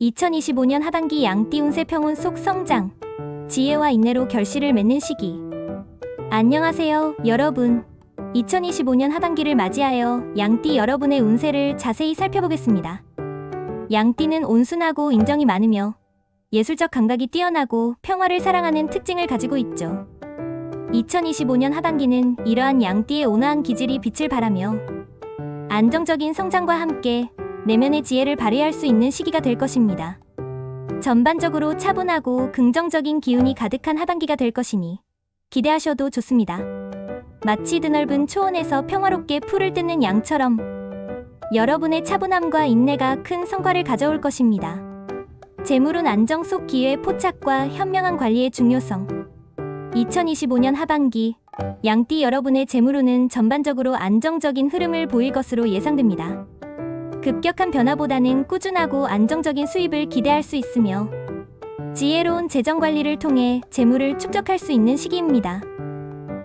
2025년 하반기 양띠 운세 평운 속 성장, 지혜와 인내로 결실을 맺는 시기. 안녕하세요, 여러분. 2025년 하반기를 맞이하여 양띠 여러분의 운세를 자세히 살펴보겠습니다. 양띠는 온순하고 인정이 많으며 예술적 감각이 뛰어나고 평화를 사랑하는 특징을 가지고 있죠. 2025년 하반기는 이러한 양띠의 온화한 기질이 빛을 발하며 안정적인 성장과 함께 내면의 지혜를 발휘할 수 있는 시기가 될 것입니다. 전반적으로 차분하고 긍정적인 기운이 가득한 하반기가 될 것이니 기대하셔도 좋습니다. 마치 드넓은 초원에서 평화롭게 풀을 뜯는 양처럼 여러분의 차분함과 인내가 큰 성과를 가져올 것입니다. 재물운 안정 속 기회의 포착과 현명한 관리의 중요성. 2025년 하반기 양띠 여러분의 재물운은 전반적으로 안정적인 흐름을 보일 것으로 예상됩니다. 급격한 변화보다는 꾸준하고 안정적인 수입을 기대할 수 있으며 지혜로운 재정 관리를 통해 재물을 축적할 수 있는 시기입니다.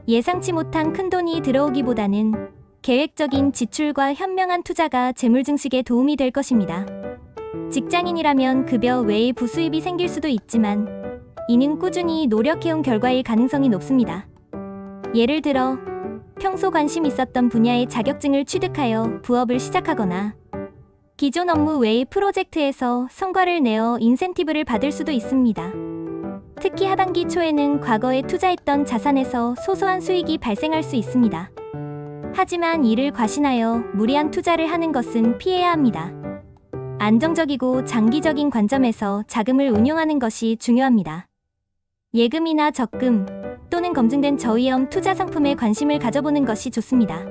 예상치 못한 큰돈이 들어오기보다는 계획적인 지출과 현명한 투자가 재물 증식에 도움이 될 것입니다. 직장인이라면 급여 외의 부수입이 생길 수도 있지만 이는 꾸준히 노력해온 결과일 가능성이 높습니다. 예를 들어 평소 관심 있었던 분야의 자격증을 취득하여 부업을 시작하거나 기존 업무 외의 프로젝트에서 성과를 내어 인센티브를 받을 수도 있습니다. 특히 하반기 초에는 과거에 투자했던 자산에서 소소한 수익이 발생할 수 있습니다. 하지만 이를 과신하여 무리한 투자를 하는 것은 피해야 합니다. 안정적이고 장기적인 관점에서 자금을 운용하는 것이 중요합니다. 예금이나 적금 또는 검증된 저위험 투자 상품에 관심을 가져보는 것이 좋습니다.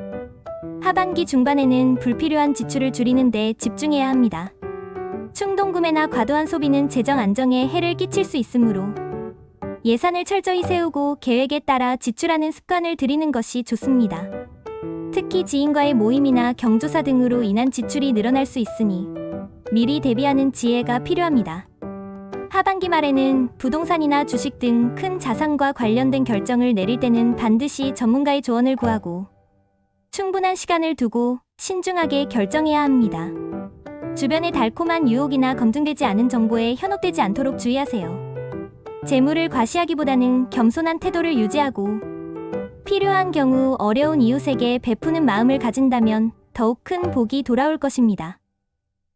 하반기 중반에는 불필요한 지출을 줄이는 데 집중해야 합니다. 충동구매나 과도한 소비는 재정 안정에 해를 끼칠 수 있으므로 예산을 철저히 세우고 계획에 따라 지출하는 습관을 들이는 것이 좋습니다. 특히 지인과의 모임이나 경조사 등으로 인한 지출이 늘어날 수 있으니 미리 대비하는 지혜가 필요합니다. 하반기 말에는 부동산이나 주식 등 큰 자산과 관련된 결정을 내릴 때는 반드시 전문가의 조언을 구하고 충분한 시간을 두고 신중하게 결정해야 합니다. 주변의 달콤한 유혹이나 검증되지 않은 정보에 현혹되지 않도록 주의하세요. 재물을 과시하기보다는 겸손한 태도를 유지하고 필요한 경우 어려운 이웃에게 베푸는 마음을 가진다면 더욱 큰 복이 돌아올 것입니다.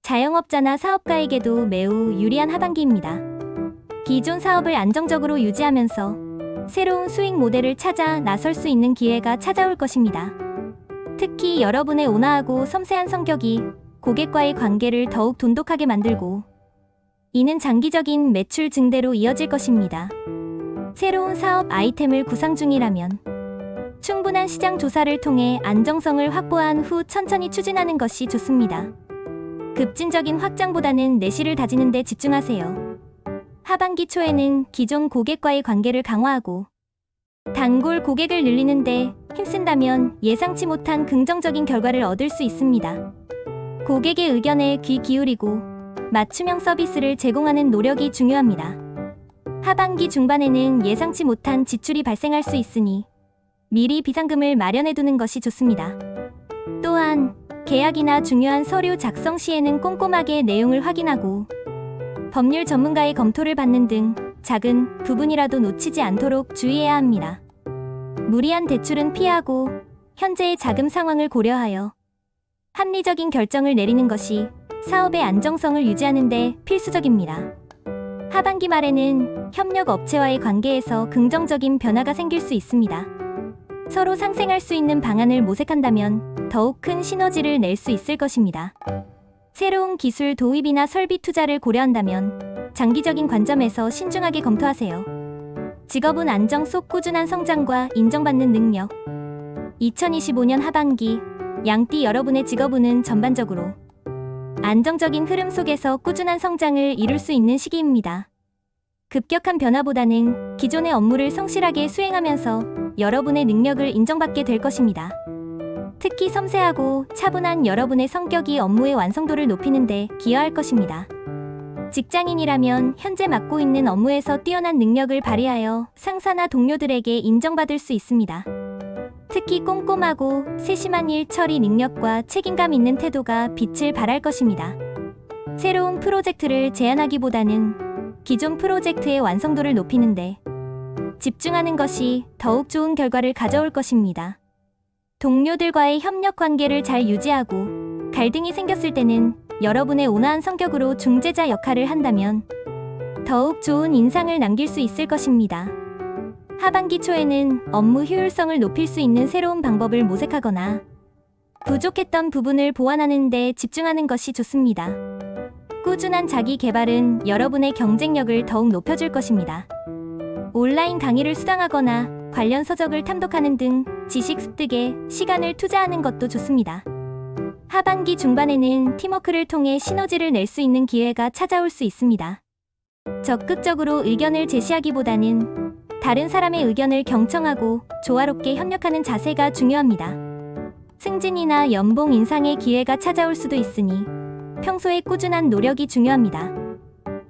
자영업자나 사업가에게도 매우 유리한 하반기입니다. 기존 사업을 안정적으로 유지하면서 새로운 수익 모델을 찾아 나설 수 있는 기회가 찾아올 것입니다. 특히 여러분의 온화하고 섬세한 성격이 고객과의 관계를 더욱 돈독하게 만들고 이는 장기적인 매출 증대로 이어질 것입니다. 새로운 사업 아이템을 구상 중이라면 충분한 시장 조사를 통해 안정성을 확보한 후 천천히 추진하는 것이 좋습니다. 급진적인 확장보다는 내실을 다지는 데 집중하세요. 하반기 초에는 기존 고객과의 관계를 강화하고 단골 고객을 늘리는데 힘쓴다면 예상치 못한 긍정적인 결과를 얻을 수 있습니다. 고객의 의견에 귀 기울이고 맞춤형 서비스를 제공하는 노력이 중요합니다. 하반기 중반에는 예상치 못한 지출이 발생할 수 있으니 미리 비상금을 마련해두는 것이 좋습니다. 또한 계약이나 중요한 서류 작성 시에는 꼼꼼하게 내용을 확인하고 법률 전문가의 검토를 받는 등 작은 부분이라도 놓치지 않도록 주의해야 합니다. 무리한 대출은 피하고 현재의 자금 상황을 고려하여 합리적인 결정을 내리는 것이 사업의 안정성을 유지하는 데 필수적입니다. 하반기 말에는 협력 업체와의 관계에서 긍정적인 변화가 생길 수 있습니다. 서로 상생할 수 있는 방안을 모색한다면 더욱 큰 시너지를 낼 수 있을 것입니다. 새로운 기술 도입이나 설비 투자를 고려한다면 장기적인 관점에서 신중하게 검토하세요. 직업은 안정 속 꾸준한 성장과 인정받는 능력. 2025년 하반기 양띠 여러분의 직업운은 전반적으로 안정적인 흐름 속에서 꾸준한 성장을 이룰 수 있는 시기입니다. 급격한 변화보다는 기존의 업무를 성실하게 수행하면서 여러분의 능력을 인정받게 될 것입니다. 특히 섬세하고 차분한 여러분의 성격이 업무의 완성도를 높이는 데 기여할 것입니다. 직장인이라면 현재 맡고 있는 업무에서 뛰어난 능력을 발휘하여 상사나 동료들에게 인정받을 수 있습니다. 특히 꼼꼼하고 세심한 일 처리 능력과 책임감 있는 태도가 빛을 발할 것입니다. 새로운 프로젝트를 제안하기보다는 기존 프로젝트의 완성도를 높이는데 집중하는 것이 더욱 좋은 결과를 가져올 것입니다. 동료들과의 협력 관계를 잘 유지하고 갈등이 생겼을 때는 여러분의 온화한 성격으로 중재자 역할을 한다면 더욱 좋은 인상을 남길 수 있을 것입니다. 하반기 초에는 업무 효율성을 높일 수 있는 새로운 방법을 모색하거나 부족했던 부분을 보완하는 데 집중하는 것이 좋습니다. 꾸준한 자기 개발은 여러분의 경쟁력을 더욱 높여줄 것입니다. 온라인 강의를 수강하거나 관련 서적을 탐독하는 등 지식 습득에 시간을 투자하는 것도 좋습니다. 하반기 중반에는 팀워크를 통해 시너지를 낼 수 있는 기회가 찾아올 수 있습니다. 적극적으로 의견을 제시하기보다는 다른 사람의 의견을 경청하고 조화롭게 협력하는 자세가 중요합니다. 승진이나 연봉 인상의 기회가 찾아올 수도 있으니 평소에 꾸준한 노력이 중요합니다.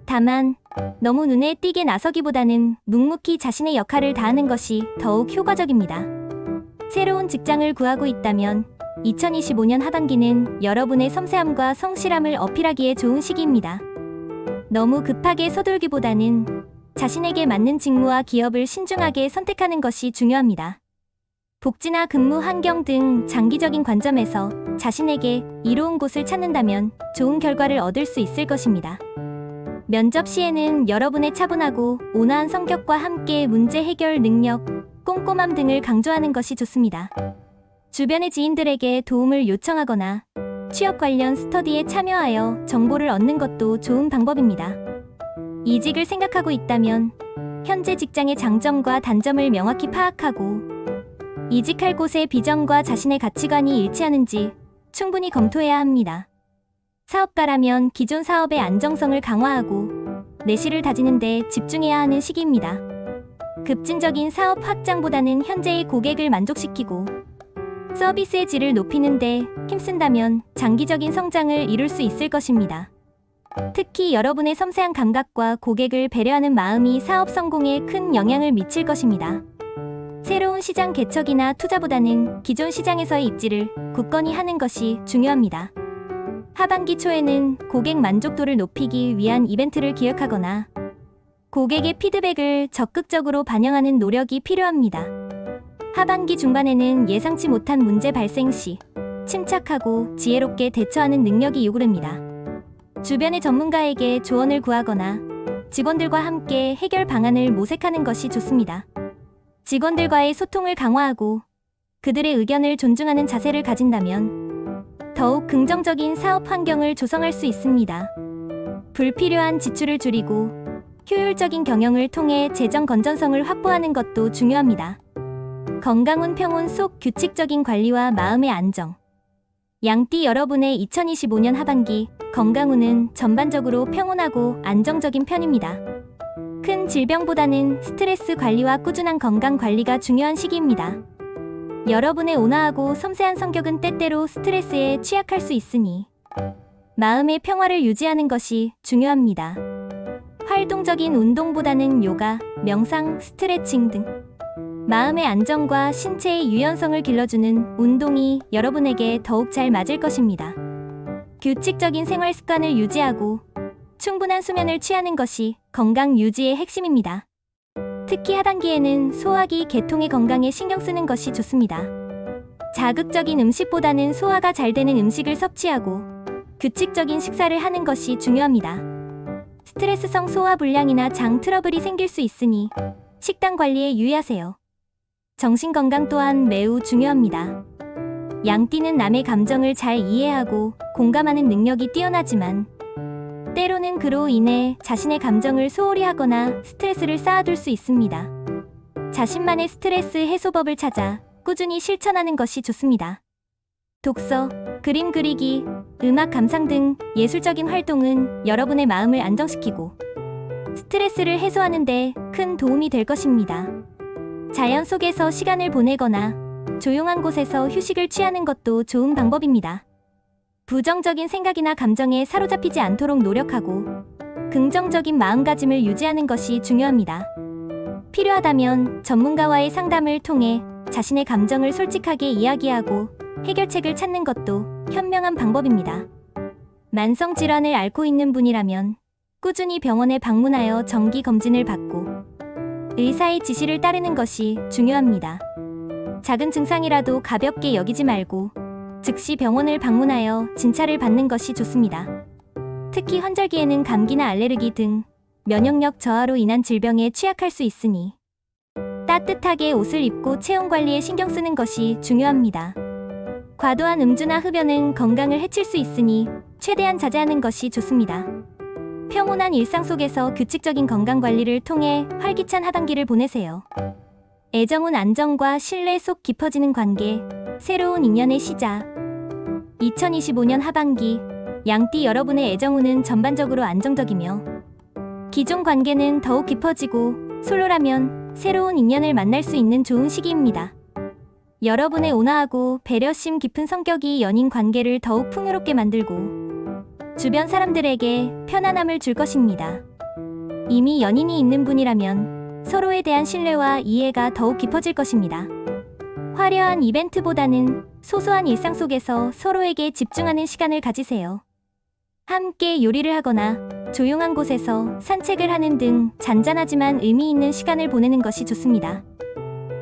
다만 너무 눈에 띄게 나서기보다는 묵묵히 자신의 역할을 다하는 것이 더욱 효과적입니다. 새로운 직장을 구하고 있다면 2025년 하반기는 여러분의 섬세함과 성실함을 어필하기에 좋은 시기입니다. 너무 급하게 서둘기보다는 자신에게 맞는 직무와 기업을 신중하게 선택하는 것이 중요합니다. 복지나 근무 환경 등 장기적인 관점에서 자신에게 이로운 곳을 찾는다면 좋은 결과를 얻을 수 있을 것입니다. 면접 시에는 여러분의 차분하고 온화한 성격과 함께 문제 해결 능력, 꼼꼼함 등을 강조하는 것이 좋습니다. 주변의 지인들에게 도움을 요청하거나 취업 관련 스터디에 참여하여 정보를 얻는 것도 좋은 방법입니다. 이직을 생각하고 있다면 현재 직장의 장점과 단점을 명확히 파악하고 이직할 곳의 비전과 자신의 가치관이 일치하는지 충분히 검토해야 합니다. 사업가라면 기존 사업의 안정성을 강화하고 내실을 다지는 데 집중해야 하는 시기입니다. 급진적인 사업 확장보다는 현재의 고객을 만족시키고 서비스의 질을 높이는 데 힘쓴다면 장기적인 성장을 이룰 수 있을 것입니다. 특히 여러분의 섬세한 감각과 고객을 배려하는 마음이 사업 성공에 큰 영향을 미칠 것입니다. 새로운 시장 개척이나 투자보다는 기존 시장에서의 입지를 굳건히 하는 것이 중요합니다. 하반기 초에는 고객 만족도를 높이기 위한 이벤트를 기획하거나 고객의 피드백을 적극적으로 반영하는 노력이 필요합니다. 하반기 중반에는 예상치 못한 문제 발생 시 침착하고 지혜롭게 대처하는 능력이 요구됩니다. 주변의 전문가에게 조언을 구하거나 직원들과 함께 해결 방안을 모색하는 것이 좋습니다. 직원들과의 소통을 강화하고 그들의 의견을 존중하는 자세를 가진다면 더욱 긍정적인 사업 환경을 조성할 수 있습니다. 불필요한 지출을 줄이고 효율적인 경영을 통해 재정 건전성을 확보하는 것도 중요합니다. 건강운 평온 속 규칙적인 관리와 마음의 안정. 양띠 여러분의 2025년 하반기 건강운은 전반적으로 평온하고 안정적인 편입니다. 큰 질병보다는 스트레스 관리와 꾸준한 건강 관리가 중요한 시기입니다. 여러분의 온화하고 섬세한 성격은 때때로 스트레스에 취약할 수 있으니 마음의 평화를 유지하는 것이 중요합니다. 활동적인 운동보다는 요가, 명상, 스트레칭 등 마음의 안정과 신체의 유연성을 길러주는 운동이 여러분에게 더욱 잘 맞을 것입니다. 규칙적인 생활 습관을 유지하고 충분한 수면을 취하는 것이 건강 유지의 핵심입니다. 특히 하반기에는 소화기 계통의 건강에 신경 쓰는 것이 좋습니다. 자극적인 음식보다는 소화가 잘 되는 음식을 섭취하고 규칙적인 식사를 하는 것이 중요합니다. 스트레스성 소화 불량이나 장 트러블이 생길 수 있으니 식단 관리에 유의하세요. 정신 건강 또한 매우 중요합니다. 양띠는 남의 감정을 잘 이해하고 공감하는 능력이 뛰어나지만 때로는 그로 인해 자신의 감정을 소홀히 하거나 스트레스를 쌓아둘 수 있습니다. 자신만의 스트레스 해소법을 찾아 꾸준히 실천하는 것이 좋습니다. 독서, 그림 그리기, 음악 감상 등 예술적인 활동은 여러분의 마음을 안정시키고 스트레스를 해소하는 데 큰 도움이 될 것입니다. 자연 속에서 시간을 보내거나 조용한 곳에서 휴식을 취하는 것도 좋은 방법입니다. 부정적인 생각이나 감정에 사로잡히지 않도록 노력하고 긍정적인 마음가짐을 유지하는 것이 중요합니다. 필요하다면 전문가와의 상담을 통해 자신의 감정을 솔직하게 이야기하고 해결책을 찾는 것도 현명한 방법입니다. 만성 질환을 앓고 있는 분이라면 꾸준히 병원에 방문하여 정기 검진을 받고 의사의 지시를 따르는 것이 중요합니다. 작은 증상이라도 가볍게 여기지 말고 즉시 병원을 방문하여 진찰을 받는 것이 좋습니다. 특히 환절기에는 감기나 알레르기 등 면역력 저하로 인한 질병에 취약할 수 있으니 따뜻하게 옷을 입고 체온 관리에 신경 쓰는 것이 중요합니다. 과도한 음주나 흡연은 건강을 해칠 수 있으니 최대한 자제하는 것이 좋습니다. 평온한 일상 속에서 규칙적인 건강 관리를 통해 활기찬 하반기를 보내세요. 애정은 안정과 신뢰 속 깊어지는 관계, 새로운 인연의 시작. 2025년 하반기, 양띠 여러분의 애정운은 전반적으로 안정적이며 기존 관계는 더욱 깊어지고 솔로라면 새로운 인연을 만날 수 있는 좋은 시기입니다. 여러분의 온화하고 배려심 깊은 성격이 연인 관계를 더욱 풍요롭게 만들고 주변 사람들에게 편안함을 줄 것입니다. 이미 연인이 있는 분이라면 서로에 대한 신뢰와 이해가 더욱 깊어질 것입니다. 화려한 이벤트보다는 소소한 일상 속에서 서로에게 집중하는 시간을 가지세요. 함께 요리를 하거나 조용한 곳에서 산책을 하는 등 잔잔하지만 의미 있는 시간을 보내는 것이 좋습니다.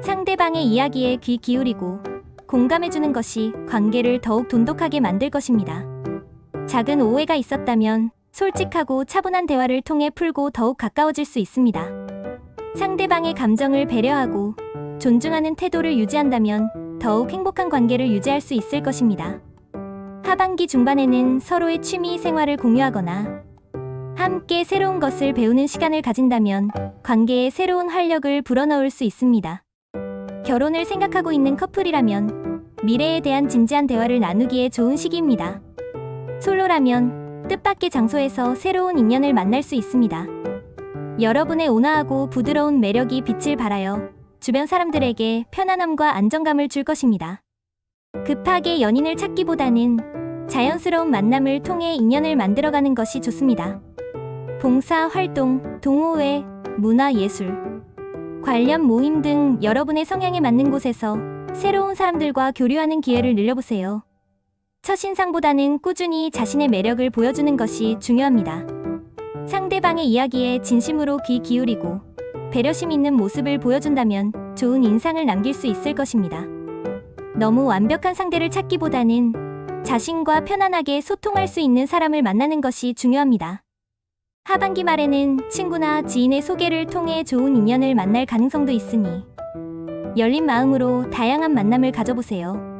상대방의 이야기에 귀 기울이고 공감해주는 것이 관계를 더욱 돈독하게 만들 것입니다. 작은 오해가 있었다면 솔직하고 차분한 대화를 통해 풀고 더욱 가까워질 수 있습니다. 상대방의 감정을 배려하고 존중하는 태도를 유지한다면 더욱 행복한 관계를 유지할 수 있을 것입니다. 하반기 중반에는 서로의 취미 생활을 공유하거나 함께 새로운 것을 배우는 시간을 가진다면 관계에 새로운 활력을 불어넣을 수 있습니다. 결혼을 생각하고 있는 커플이라면 미래에 대한 진지한 대화를 나누기에 좋은 시기입니다. 솔로라면 뜻밖의 장소에서 새로운 인연을 만날 수 있습니다. 여러분의 온화하고 부드러운 매력이 빛을 발하여 주변 사람들에게 편안함과 안정감을 줄 것입니다. 급하게 연인을 찾기보다는 자연스러운 만남을 통해 인연을 만들어가는 것이 좋습니다. 봉사 활동, 동호회, 문화예술, 관련 모임 등 여러분의 성향에 맞는 곳에서 새로운 사람들과 교류하는 기회를 늘려보세요. 첫인상보다는 꾸준히 자신의 매력을 보여주는 것이 중요합니다. 상대방의 이야기에 진심으로 귀 기울이고 배려심 있는 모습을 보여준다면 좋은 인상을 남길 수 있을 것입니다. 너무 완벽한 상대를 찾기보다는 자신과 편안하게 소통할 수 있는 사람을 만나는 것이 중요합니다. 하반기 말에는 친구나 지인의 소개를 통해 좋은 인연을 만날 가능성도 있으니 열린 마음으로 다양한 만남을 가져보세요.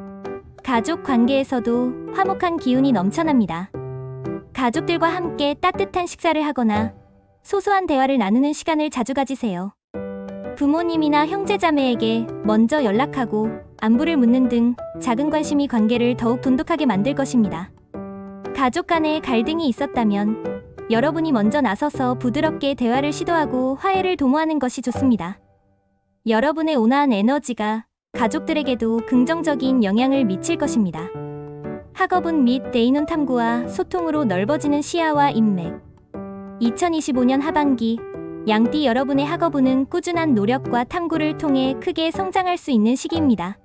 가족 관계에서도 화목한 기운이 넘쳐납니다. 가족들과 함께 따뜻한 식사를 하거나 소소한 대화를 나누는 시간을 자주 가지세요. 부모님이나 형제자매에게 먼저 연락하고 안부를 묻는 등 작은 관심이 관계를 더욱 돈독하게 만들 것입니다. 가족 간에 갈등이 있었다면 여러분이 먼저 나서서 부드럽게 대화를 시도하고 화해를 도모하는 것이 좋습니다. 여러분의 온화한 에너지가 가족들에게도 긍정적인 영향을 미칠 것입니다. 학업운 및 대인혼 탐구와 소통으로 넓어지는 시야와 인맥. 2025년 하반기, 양띠 여러분의 학업운은 꾸준한 노력과 탐구를 통해 크게 성장할 수 있는 시기입니다.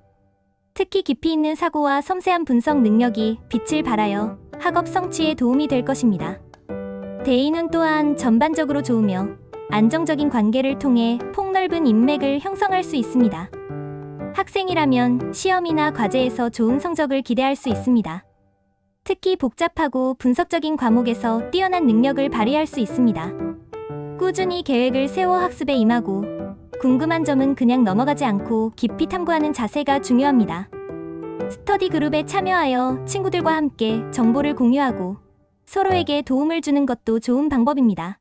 특히 깊이 있는 사고와 섬세한 분석 능력이 빛을 발하여 학업 성취에 도움이 될 것입니다. 대인운 또한 전반적으로 좋으며 안정적인 관계를 통해 폭넓은 인맥을 형성할 수 있습니다. 학생이라면 시험이나 과제에서 좋은 성적을 기대할 수 있습니다. 특히 복잡하고 분석적인 과목에서 뛰어난 능력을 발휘할 수 있습니다. 꾸준히 계획을 세워 학습에 임하고 궁금한 점은 그냥 넘어가지 않고 깊이 탐구하는 자세가 중요합니다. 스터디 그룹에 참여하여 친구들과 함께 정보를 공유하고 서로에게 도움을 주는 것도 좋은 방법입니다.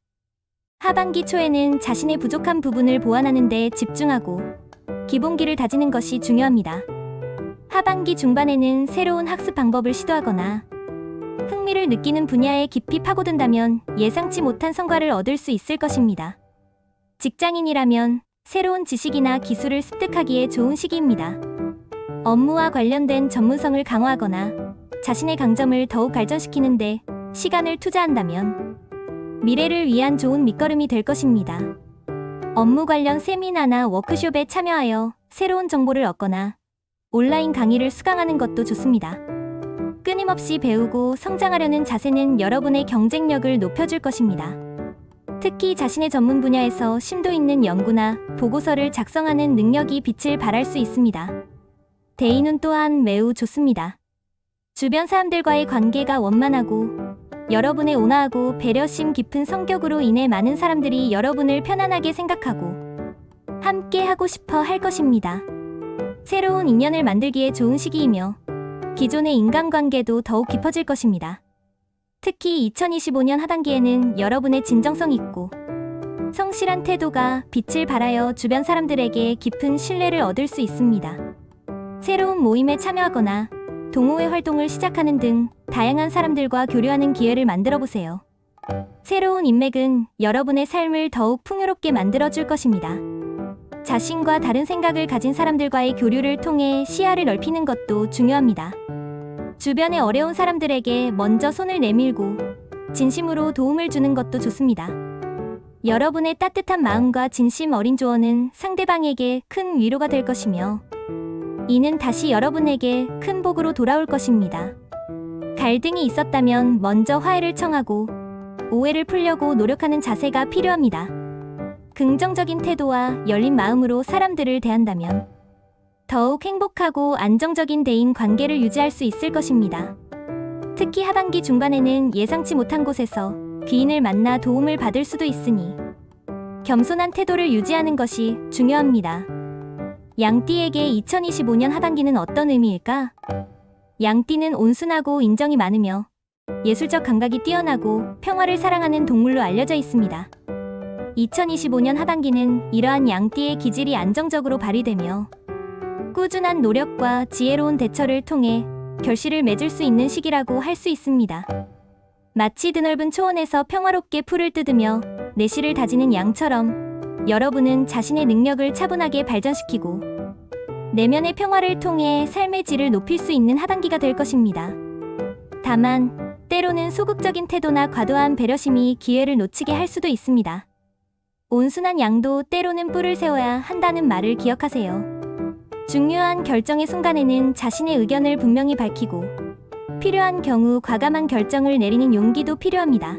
하반기 초에는 자신의 부족한 부분을 보완하는 데 집중하고 기본기를 다지는 것이 중요합니다. 하반기 중반에는 새로운 학습 방법을 시도하거나 흥미를 느끼는 분야에 깊이 파고든다면 예상치 못한 성과를 얻을 수 있을 것입니다. 직장인이라면 새로운 지식이나 기술을 습득하기에 좋은 시기입니다. 업무와 관련된 전문성을 강화하거나 자신의 강점을 더욱 발전시키는데 시간을 투자한다면 미래를 위한 좋은 밑거름이 될 것입니다. 업무 관련 세미나나 워크숍에 참여하여 새로운 정보를 얻거나 온라인 강의를 수강하는 것도 좋습니다. 끊임없이 배우고 성장하려는 자세는 여러분의 경쟁력을 높여줄 것입니다. 특히 자신의 전문 분야에서 심도 있는 연구나 보고서를 작성하는 능력이 빛을 발할 수 있습니다. 대인운 또한 매우 좋습니다. 주변 사람들과의 관계가 원만하고 여러분의 온화하고 배려심 깊은 성격으로 인해 많은 사람들이 여러분을 편안하게 생각하고 함께 하고 싶어 할 것입니다. 새로운 인연을 만들기에 좋은 시기이며 기존의 인간관계도 더욱 깊어질 것입니다. 특히 2025년 하반기에는 여러분의 진정성 있고 성실한 태도가 빛을 발하여 주변 사람들에게 깊은 신뢰를 얻을 수 있습니다. 새로운 모임에 참여하거나 동호회 활동을 시작하는 등 다양한 사람들과 교류하는 기회를 만들어 보세요. 새로운 인맥은 여러분의 삶을 더욱 풍요롭게 만들어줄 것입니다. 자신과 다른 생각을 가진 사람들과의 교류를 통해 시야를 넓히는 것도 중요합니다. 주변의 어려운 사람들에게 먼저 손을 내밀고 진심으로 도움을 주는 것도 좋습니다. 여러분의 따뜻한 마음과 진심 어린 조언은 상대방에게 큰 위로가 될 것이며 이는 다시 여러분에게 큰 복으로 돌아올 것입니다. 갈등이 있었다면 먼저 화해를 청하고 오해를 풀려고 노력하는 자세가 필요합니다. 긍정적인 태도와 열린 마음으로 사람들을 대한다면 더욱 행복하고 안정적인 대인 관계를 유지할 수 있을 것입니다. 특히 하반기 중반에는 예상치 못한 곳에서 귀인을 만나 도움을 받을 수도 있으니 겸손한 태도를 유지하는 것이 중요합니다. 양띠에게 2025년 하반기는 어떤 의미일까? 양띠는 온순하고 인정이 많으며 예술적 감각이 뛰어나고 평화를 사랑하는 동물로 알려져 있습니다. 2025년 하반기는 이러한 양띠의 기질이 안정적으로 발휘되며 꾸준한 노력과 지혜로운 대처를 통해 결실을 맺을 수 있는 시기라고 할 수 있습니다. 마치 드넓은 초원에서 평화롭게 풀을 뜯으며 내실을 다지는 양처럼 여러분은 자신의 능력을 차분하게 발전시키고 내면의 평화를 통해 삶의 질을 높일 수 있는 하반기가 될 것입니다. 다만 때로는 소극적인 태도나 과도한 배려심이 기회를 놓치게 할 수도 있습니다. 온순한 양도 때로는 뿔을 세워야 한다는 말을 기억하세요. 중요한 결정의 순간에는 자신의 의견을 분명히 밝히고 필요한 경우 과감한 결정을 내리는 용기도 필요합니다.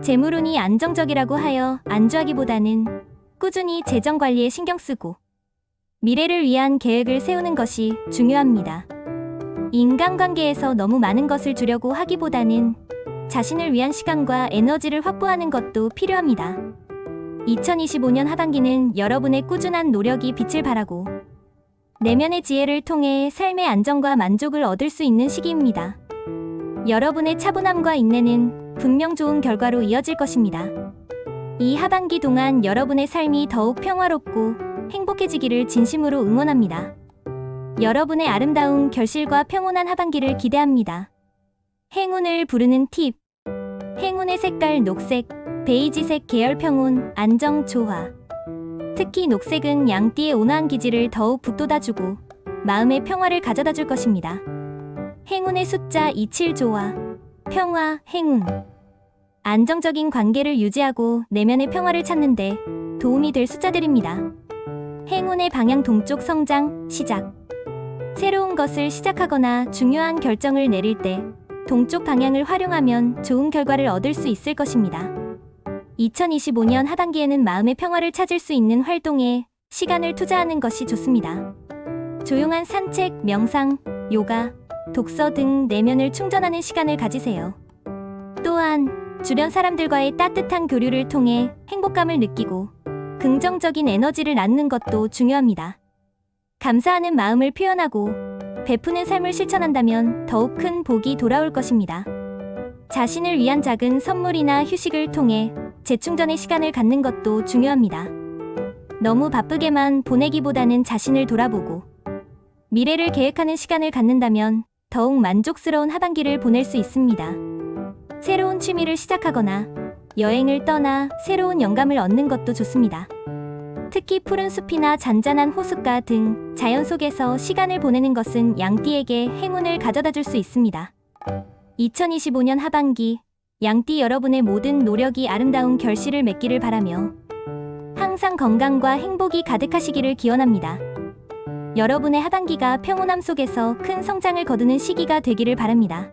재물운이 안정적이라고 하여 안주하기보다는 꾸준히 재정 관리에 신경 쓰고 미래를 위한 계획을 세우는 것이 중요합니다. 인간관계에서 너무 많은 것을 주려고 하기보다는 자신을 위한 시간과 에너지를 확보하는 것도 필요합니다. 2025년 하반기는 여러분의 꾸준한 노력이 빛을 발하고 내면의 지혜를 통해 삶의 안정과 만족을 얻을 수 있는 시기입니다. 여러분의 차분함과 인내는 분명 좋은 결과로 이어질 것입니다. 이 하반기 동안 여러분의 삶이 더욱 평화롭고 행복해지기를 진심으로 응원합니다. 여러분의 아름다운 결실과 평온한 하반기를 기대합니다. 행운을 부르는 팁. 행운의 색깔 녹색, 베이지색 계열 평온, 안정, 조화. 특히 녹색은 양띠의 온화한 기질을 더욱 북돋아주고 마음의 평화를 가져다 줄 것입니다. 행운의 숫자 27 조화, 평화, 행운. 안정적인 관계를 유지하고 내면의 평화를 찾는 데 도움이 될 숫자들입니다. 행운의 방향 동쪽 성장, 시작. 새로운 것을 시작하거나 중요한 결정을 내릴 때 동쪽 방향을 활용하면 좋은 결과를 얻을 수 있을 것입니다. 2025년 하반기에는 마음의 평화를 찾을 수 있는 활동에 시간을 투자하는 것이 좋습니다. 조용한 산책, 명상, 요가, 독서 등 내면을 충전하는 시간을 가지세요. 또한 주변 사람들과의 따뜻한 교류를 통해 행복감을 느끼고 긍정적인 에너지를 낳는 것도 중요합니다. 감사하는 마음을 표현하고 베푸는 삶을 실천한다면 더욱 큰 복이 돌아올 것입니다. 자신을 위한 작은 선물이나 휴식을 통해 재충전의 시간을 갖는 것도 중요합니다. 너무 바쁘게만 보내기보다는 자신을 돌아보고 미래를 계획하는 시간을 갖는다면 더욱 만족스러운 하반기를 보낼 수 있습니다. 새로운 취미를 시작하거나 여행을 떠나 새로운 영감을 얻는 것도 좋습니다. 특히 푸른 숲이나 잔잔한 호숫가 등 자연 속에서 시간을 보내는 것은 양띠에게 행운을 가져다 줄 수 있습니다. 2025년 하반기 양띠 여러분의 모든 노력이 아름다운 결실을 맺기를 바라며 항상 건강과 행복이 가득하시기를 기원합니다. 여러분의 하반기가 평온함 속에서 큰 성장을 거두는 시기가 되기를 바랍니다.